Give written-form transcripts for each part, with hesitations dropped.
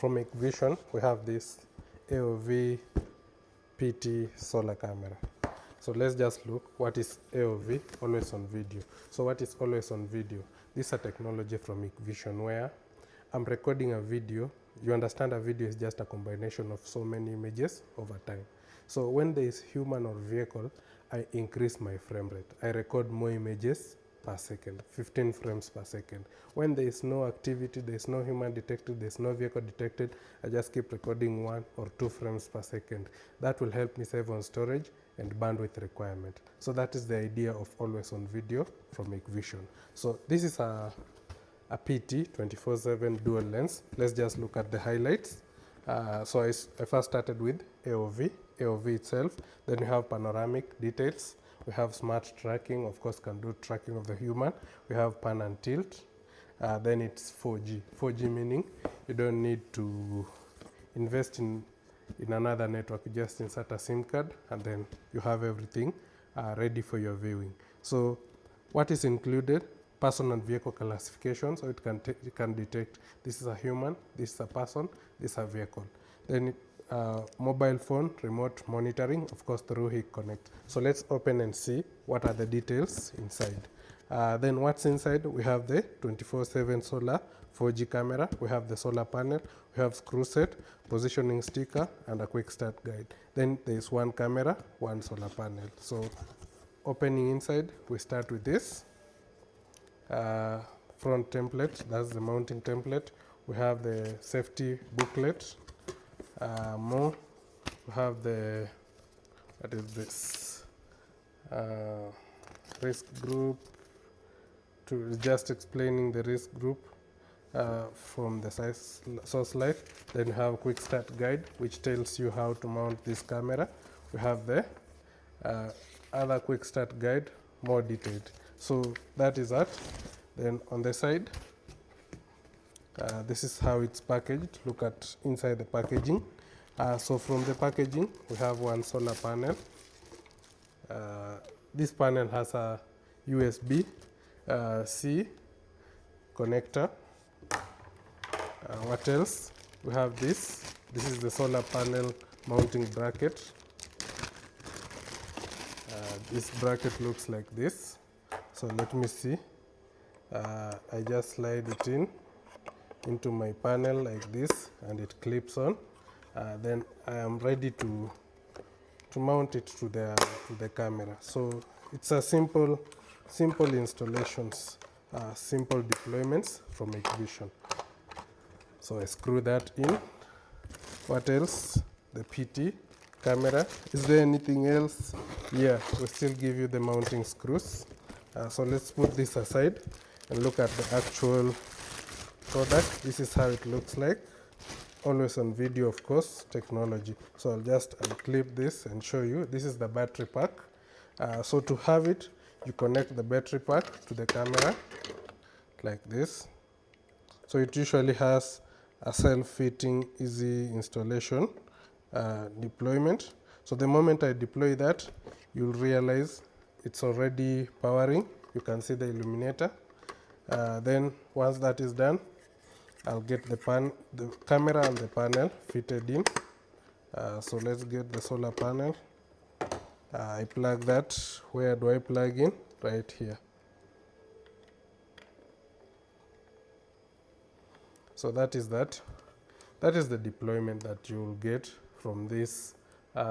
from Hikvision, we have this AOV PT solar camera. So let's just look what is AOV, always on video. So what is always on video? This is a technology from Hikvision where I'm recording a video. You understand a video is just a combination of so many images over time. So when there is human or vehicle, I increase my frame rate. I record more images per second, 15 frames per second. When there is no activity, there is no human detected, there is no vehicle detected, I just keep recording 1 or 2 frames per second. That will help me save on storage and bandwidth requirement. So that is the idea of always on video from Hikvision. So this is a PT 24/7 dual lens. Let's just look at the highlights. So I first started with AOV itself. Then we have panoramic details. We have smart tracking, of course, can do tracking of the human. We have pan and tilt. Then it's 4G. 4G meaning you don't need to invest in another network. You just insert a SIM card and then you have everything ready for your viewing. So what is included? Person and vehicle classification, so it can detect this is a human, this is a person, this is a vehicle. Then mobile phone remote monitoring, of course through Hik Connect. So let's open and see what are the details inside. Then what's inside? We have the 24/7 solar 4G camera, we have the solar panel, we have screw set, positioning sticker, and a quick start guide. Then there is one camera, one solar panel. So opening inside, we start with this. Front template, that's the mounting template. We have the safety booklet. More, we have the, what is this? Risk group, to just explaining the risk group from the source light. Then we have quick start guide, which tells you how to mount this camera. We have the other quick start guide, more detailed. So that is that. Then on the side, this is how it's packaged. Look at inside the packaging. So from the packaging, we have one solar panel. This panel has a USB-C connector. What else? We have this. This is the solar panel mounting bracket. This bracket looks like this. So let me see. I just slide it into my panel like this, and it clips on. Then I am ready to mount it to the camera. So it's a simple installations, simple deployments from Hikvision. So I screw that in. What else? The PT camera. Is there anything else? Yeah, we still give you the mounting screws. So let's put this aside and look at the actual product. This is how it looks like. Always on video, of course, technology. So I'll just unclip this and show you. This is the battery pack. So to have it, you connect the battery pack to the camera like this. So it usually has a self-fitting, easy installation deployment. So the moment I deploy that, you'll realize it's already powering. You can see the illuminator. Then once that is done, I'll get the camera and the panel fitted in. So let's get the solar panel. I plug that. Where do I plug in? Right here. So that is that. That is the deployment that you'll get from this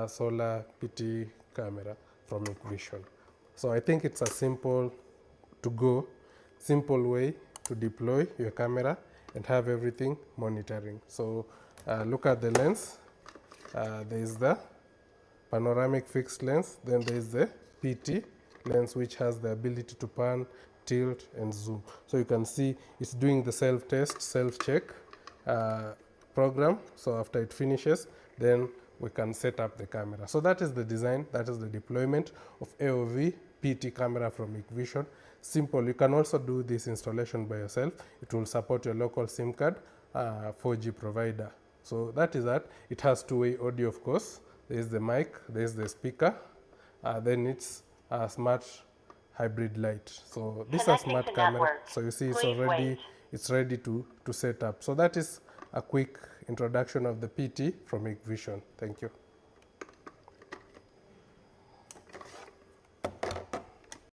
solar PT camera from Hikvision. So I think it's a simple way to deploy your camera and have everything monitoring. So look at the lens. There is the panoramic fixed lens. Then there is the PT lens, which has the ability to pan, tilt, and zoom. So you can see it's doing the self-test, self-check program. So after it finishes, then we can set up the camera. So that is the design, that is the deployment of AOV PT camera from Hikvision. Simple. You can also do this installation by yourself. It will support your local SIM card 4G provider. So that is that. It has two-way audio, of course. There is the mic, there is the speaker. Then it's a smart hybrid light. So this is a smart camera. So you see it's ready to set up. So that is a quick introduction of the PT from Hikvision. Thank you.